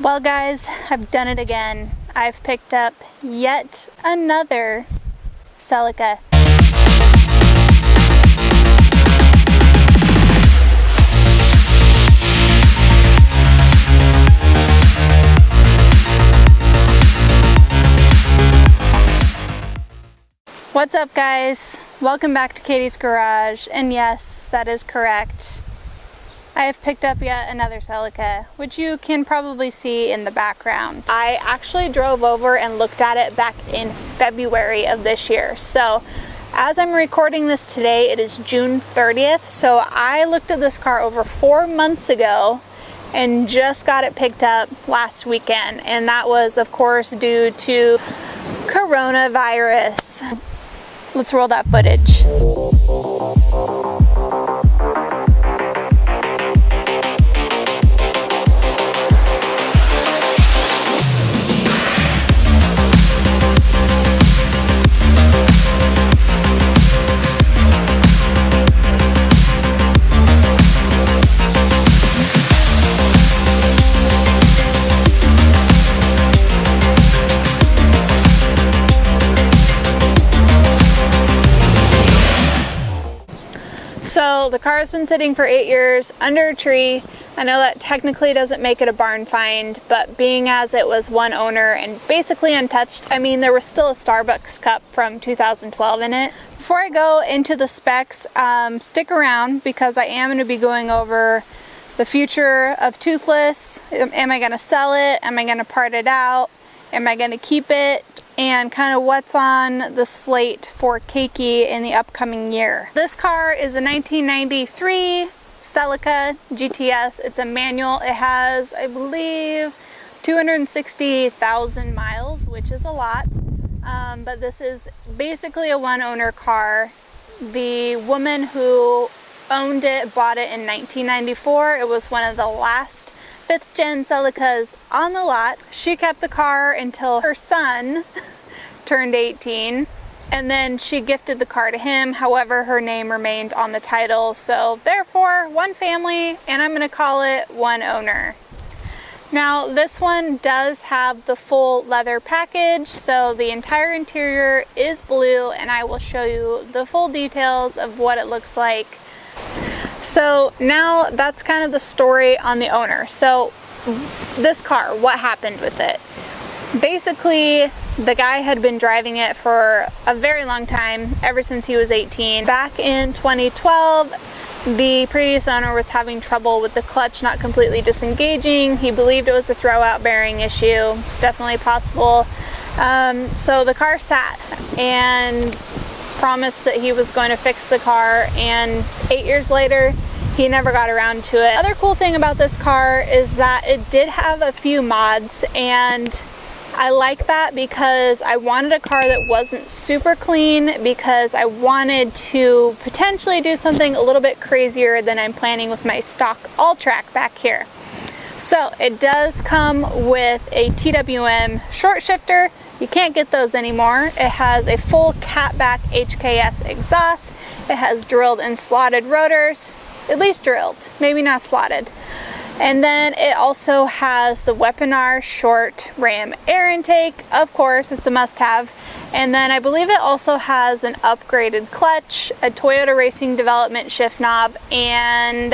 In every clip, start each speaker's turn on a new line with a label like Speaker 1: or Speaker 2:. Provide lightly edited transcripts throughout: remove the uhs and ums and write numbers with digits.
Speaker 1: Well guys, I've done it again. I've picked up yet another Celica. What's up guys? Welcome back to Katie's Garage, and yes, that is correct. I have picked up yet another Celica, which you can probably see in the background. I actually drove over and looked at it back in February of this year. So as I'm recording this today, it is June 30th. So I looked at this car over 4 months ago and just got it picked up last weekend. And that was of course due to coronavirus. Let's roll that footage. So the car has been sitting for 8 years under a tree. I know that technically doesn't make it a barn find, but being as it was one owner and basically untouched, I mean, there was still a Starbucks cup from 2012 in it. Before I go into the specs, stick around because I am going to be going over the future of Toothless. Am I going to sell it? Am I going to part it out? Am I going to keep it? And kind of what's on the slate for Keiki in the upcoming year. This car is a 1993 Celica GT-S. It's a manual. It has, I believe, 260,000 miles, which is a lot. But this is basically a one-owner car. The woman who owned it bought it in 1994. It was one of the last 5th gen Celicas on the lot. She kept the car until her son turned 18, and then she gifted the car to him. However, her name remained on the title, so therefore one family, and I'm going to call it one owner. Now this one does have the full leather package, so the entire interior is blue, and I will show you the full details of what it looks like. So now that's kind of the story on the owner. So this car, what happened with it? Basically, the guy had been driving it for a very long time, ever since he was 18. Back in 2012, the previous owner was having trouble with the clutch not completely disengaging. He believed it was a throwout bearing issue. It's definitely possible. So the car sat and promised that he was going to fix the car, and 8 years later he never got around to it. Other cool thing about this car is that it did have a few mods, and I like that because I wanted a car that wasn't super clean, because I wanted to potentially do something a little bit crazier than I'm planning with my stock AllTrac back here. So it does come with a TWM short shifter. You can't get those anymore. It has a full catback HKS exhaust. It has drilled and slotted rotors, at least drilled, maybe not slotted. And then it also has the Weaponar short ram air intake. Of course, it's a must-have. And then I believe it also has an upgraded clutch, a Toyota Racing Development shift knob, and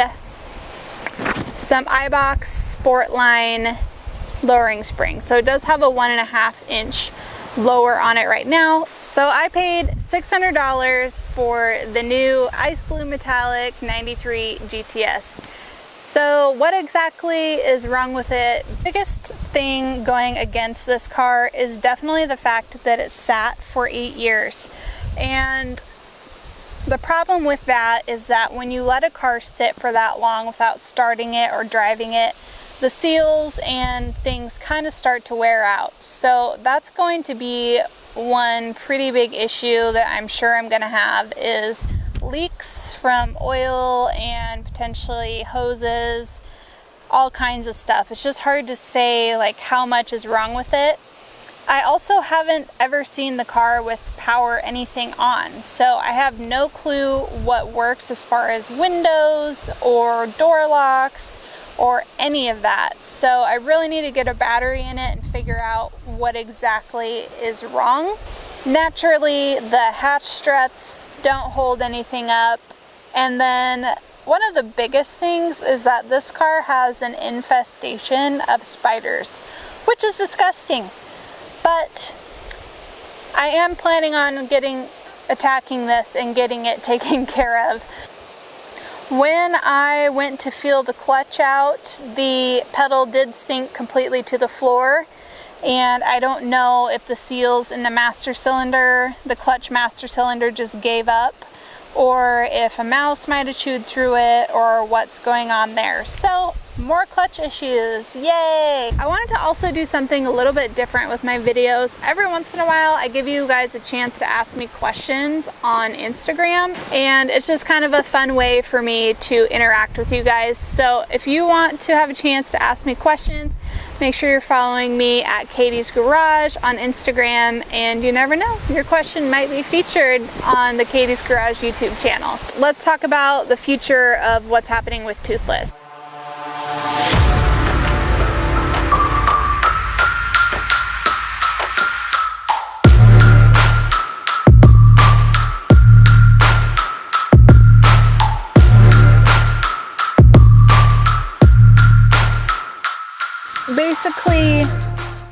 Speaker 1: some iBox Sportline lowering springs. So it does have a 1.5 inch lower on it right now. So I paid $600 for the new ice blue metallic 93 GT-S. So what exactly is wrong with it? Biggest thing going against this car is definitely the fact that it sat for 8 years. And the problem with that is that when you let a car sit for that long without starting it or driving it, the seals and things kind of start to wear out. So that's going to be one pretty big issue that I'm sure I'm going to have, is leaks from oil and potentially hoses, all kinds of stuff. It's just hard to say like how much is wrong with it. I also haven't ever seen the car with power anything on, so I have no clue what works as far as windows or door locks or any of that. So I really need to get a battery in it and figure out what exactly is wrong. Naturally, the hatch struts don't hold anything up. And then one of the biggest things is that this car has an infestation of spiders, which is disgusting. But I am planning on attacking this and getting it taken care of. When I went to feel the clutch out, the pedal did sink completely to the floor, and I don't know if the seals in the master cylinder, the clutch master cylinder, just gave up, or if a mouse might have chewed through it, or what's going on there. So more clutch issues, yay! I wanted to also do something a little bit different with my videos. Every once in a while I give you guys a chance to ask me questions on Instagram, and it's just kind of a fun way for me to interact with you guys. So if you want to have a chance to ask me questions, make sure you're following me at Katie's Garage on Instagram, and you never know, your question might be featured on the Katie's Garage YouTube channel. Let's talk about the future of what's happening with Toothless. Basically,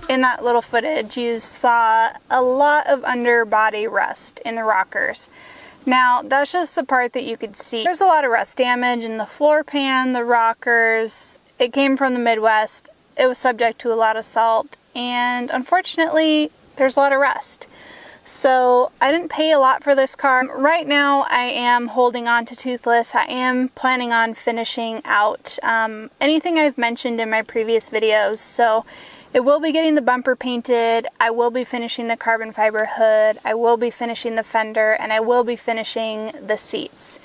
Speaker 1: in that little footage, you saw a lot of underbody rust in the rockers. Now, that's just the part that you could see. There's a lot of rust damage in the floor pan, the rockers. It came from the Midwest. It was subject to a lot of salt, and unfortunately, there's a lot of rust. So I didn't pay a lot for this car. Right now I am holding on to Toothless. I am planning on finishing out anything I've mentioned in my previous videos. So it will be getting the bumper painted, I will be finishing the carbon fiber hood, I will be finishing the fender, and I will be finishing the seats.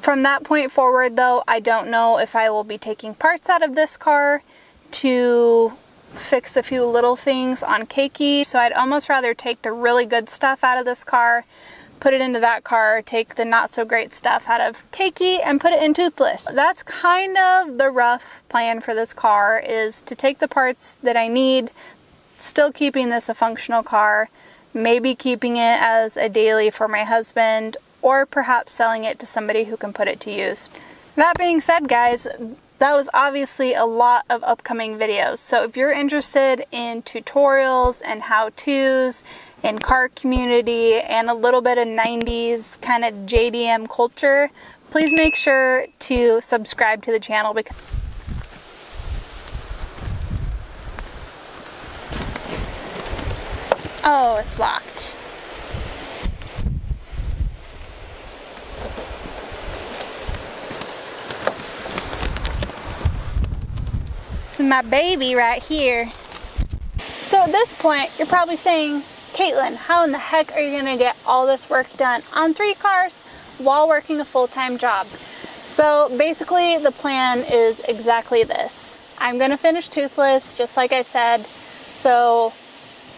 Speaker 1: From that point forward though, I don't know if I will be taking parts out of this car to fix a few little things on Keiki. So I'd almost rather take the really good stuff out of this car, put it into that car, take the not so great stuff out of Keiki and put it in Toothless. That's kind of the rough plan for this car, is to take the parts that I need, still keeping this a functional car, maybe keeping it as a daily for my husband, or perhaps selling it to somebody who can put it to use. That being said, guys, that was obviously a lot of upcoming videos. So if you're interested in tutorials and how-tos and car community and a little bit of 90s kind of JDM culture, please make sure to subscribe to the channel because oh, it's locked. This is my baby right here. So at this point, you're probably saying, Caitlin, how in the heck are you gonna get all this work done on 3 cars while working a full-time job? So basically the plan is exactly this. I'm gonna finish Toothless, just like I said. So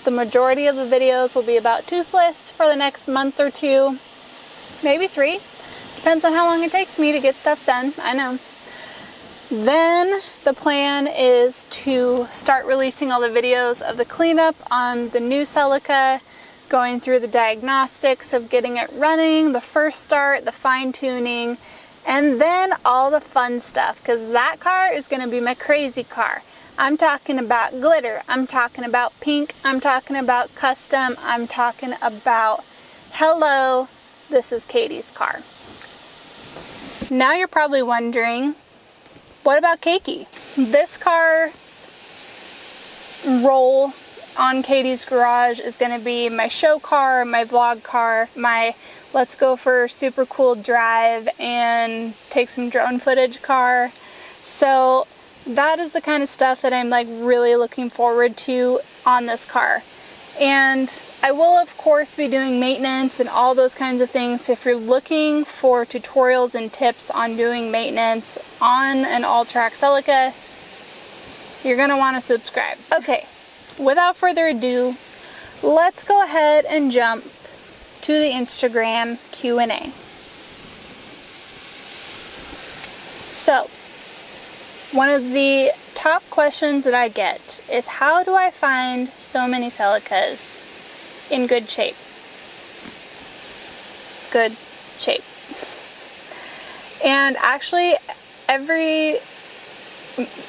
Speaker 1: the majority of the videos will be about Toothless for the next month or 2, maybe 3. Depends on how long it takes me to get stuff done, I know. Then the plan is to start releasing all the videos of the cleanup on the new Celica, going through the diagnostics of getting it running, the first start, the fine-tuning, and then all the fun stuff, because that car is going to be my crazy car. I'm talking about glitter, I'm talking about pink, I'm talking about custom, I'm talking about, hello, this is Katie's car. Now you're probably wondering, what about Keiki? This car's role on Katie's Garage is going to be my show car, my vlog car, my let's go for a super cool drive and take some drone footage car. So that is the kind of stuff that I'm like really looking forward to on this car. And I will of course be doing maintenance and all those kinds of things. So if you're looking for tutorials and tips on doing maintenance on an AllTrac Celica, you're going to want to subscribe. Okay, without further ado, let's go ahead and jump to the Instagram Q&A. So, One of the top questions that I get is, how do I find so many Celicas in good shape? Good shape. And actually,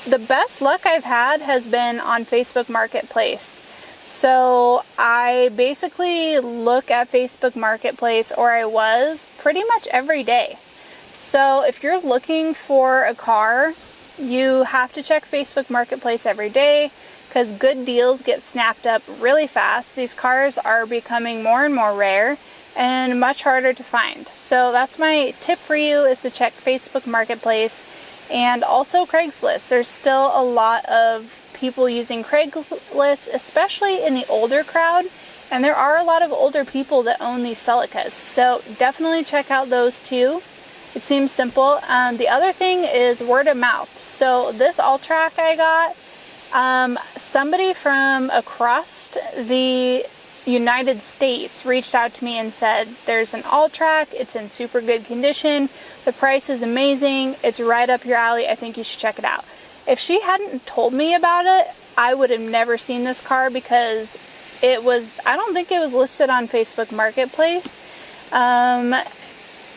Speaker 1: the best luck I've had has been on Facebook Marketplace. So I basically look at Facebook Marketplace, or I was, pretty much every day. So if you're looking for a car, you have to check Facebook Marketplace every day, because good deals get snapped up really fast. These cars are becoming more and more rare and much harder to find. So that's my tip for you, is to check Facebook Marketplace and also Craigslist. There's still a lot of people using Craigslist, especially in the older crowd, and there are a lot of older people that own these Celicas, so definitely check out those too. It seems simple. The other thing is word of mouth. So this AllTrac I got, somebody from across the United States reached out to me and said, there's an AllTrac, it's in super good condition, the price is amazing, it's right up your alley, I think you should check it out. If she hadn't told me about it, I would have never seen this car, because I don't think it was listed on Facebook Marketplace.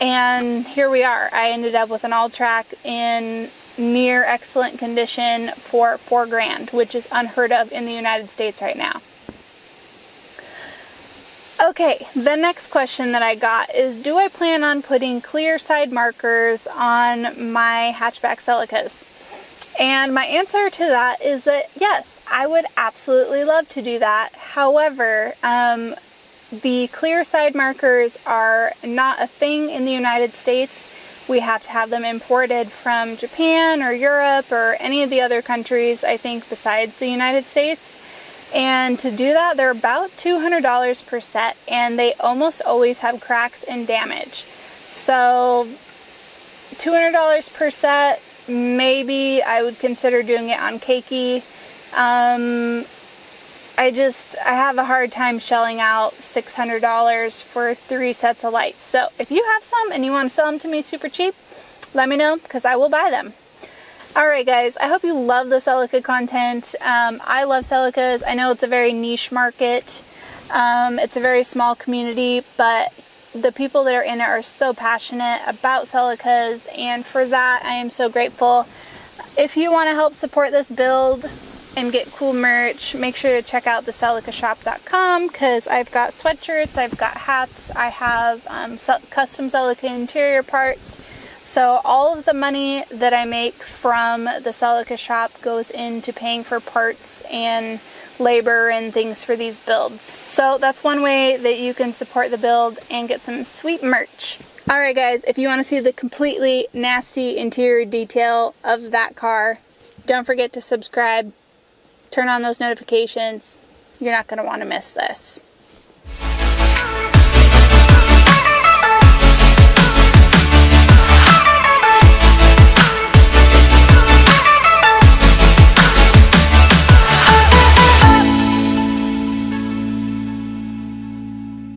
Speaker 1: And here we are. I ended up with an AllTrac in near excellent condition for $4,000, which is unheard of in the United States right now. Okay, the next question that I got is, do I plan on putting clear side markers on my hatchback Celicas? And my answer to that is that yes, I would absolutely love to do that. However, the clear side markers are not a thing in the United States. We have to have them imported from Japan or Europe or any of the other countries, I think, besides the United States. And to do that, they're about $200 per set, and they almost always have cracks and damage. So $200 per set, maybe I would consider doing it on Keiki. I have a hard time shelling out $600 for 3 sets of lights. So if you have some and you want to sell them to me super cheap, let me know, because I will buy them. Alright guys, I hope you love the Celica content. I love Celicas. I know it's a very niche market. It's a very small community, but the people that are in it are so passionate about Celicas, and for that I am so grateful. If you want to help support this build and get cool merch, make sure to check out thecelicashop.com, because I've got sweatshirts, I've got hats, I have custom Celica interior parts. So all of the money that I make from the Celica shop goes into paying for parts and labor and things for these builds. So that's one way that you can support the build and get some sweet merch. Alright guys, if you want to see the completely nasty interior detail of that car, don't forget to subscribe. Turn on those notifications. You're not going to want to miss this.